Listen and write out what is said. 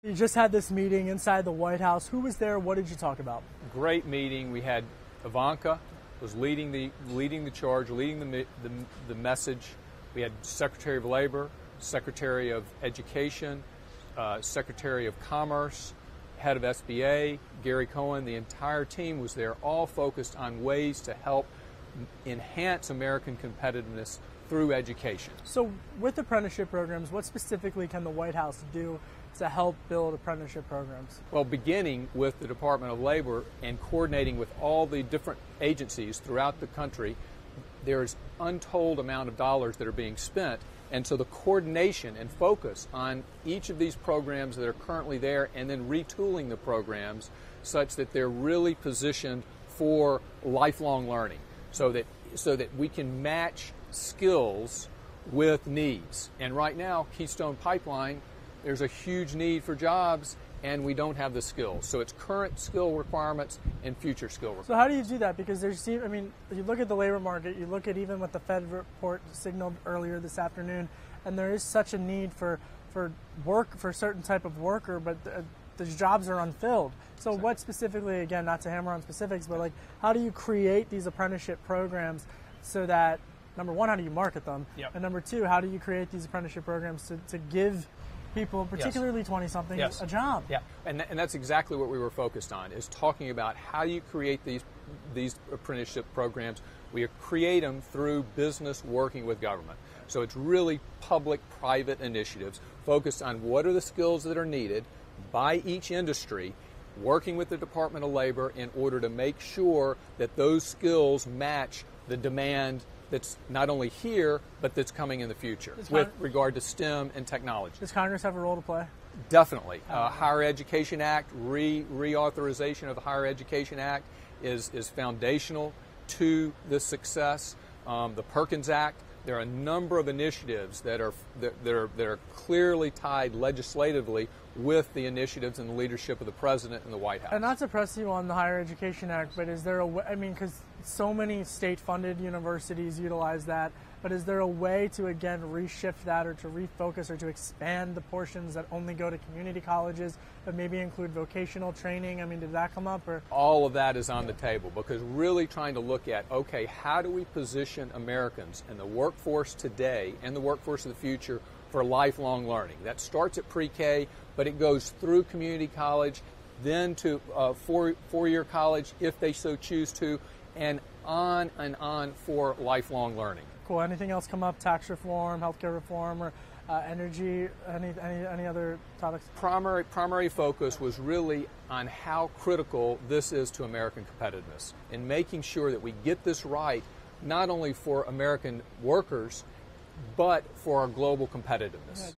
You just had this meeting inside the White House. Who was there? What did you talk about? Great meeting. We had Ivanka was leading the charge, leading the message. We had Secretary of Labor, Secretary of Education, Secretary of Commerce, Head of SBA, Gary Cohen. The entire team was there, all focused on ways to help enhance American competitiveness through education. So with apprenticeship programs, what specifically can the White House do to help build apprenticeship programs? Well, beginning with the Department of Labor and coordinating with all the different agencies throughout the country, there's untold amount of dollars that are being spent. And so the coordination and focus on each of these programs that are currently there and then retooling the programs such that they're really positioned for lifelong learning so that we can match skills with needs. And right now, Keystone Pipeline, there's a huge need for jobs and we don't have the skills. So it's current skill requirements and future skill requirements. So how do you do that? Because you look at the labor market, you look at even what the Fed report signaled earlier this afternoon, and there is such a need for work, for a certain type of worker, but the jobs are unfilled. So what specifically, again, not to hammer on specifics, but like how do you create these apprenticeship programs so that, number one, how do you market them? Yep. And number two, how do you create these apprenticeship programs to give people, particularly 20-somethings, a job? Yeah, and that's exactly what we were focused on, is talking about how you create these apprenticeship programs. We create them through business working with government. So it's really public-private initiatives focused on what are the skills that are needed by each industry, working with the Department of Labor in order to make sure that those skills match the demand that's not only here, but that's coming in the future with regard to STEM and technology. Does Congress have a role to play? Definitely. Higher Education Act, reauthorization of the Higher Education Act is foundational to this success. The Perkins Act, there are a number of initiatives that are clearly tied legislatively with the initiatives and the leadership of the President and the White House. And not to press you on the Higher Education Act, but is there a way, because so many state-funded universities utilize that, but is there a way to, again, reshift that or to refocus or to expand the portions that only go to community colleges, but maybe include vocational training? Did that come up? Or all of that is on the table, because really trying to look at, okay, how do we position Americans in the workforce today and the workforce of the future for lifelong learning? That starts at pre-K, but it goes through community college, then to four-year college if they so choose to, and on for lifelong learning. Cool. Anything else come up? Tax reform, healthcare reform, or energy? Any other topics? Primary focus was really on how critical this is to American competitiveness and making sure that we get this right, not only for American workers, but for our global competitiveness.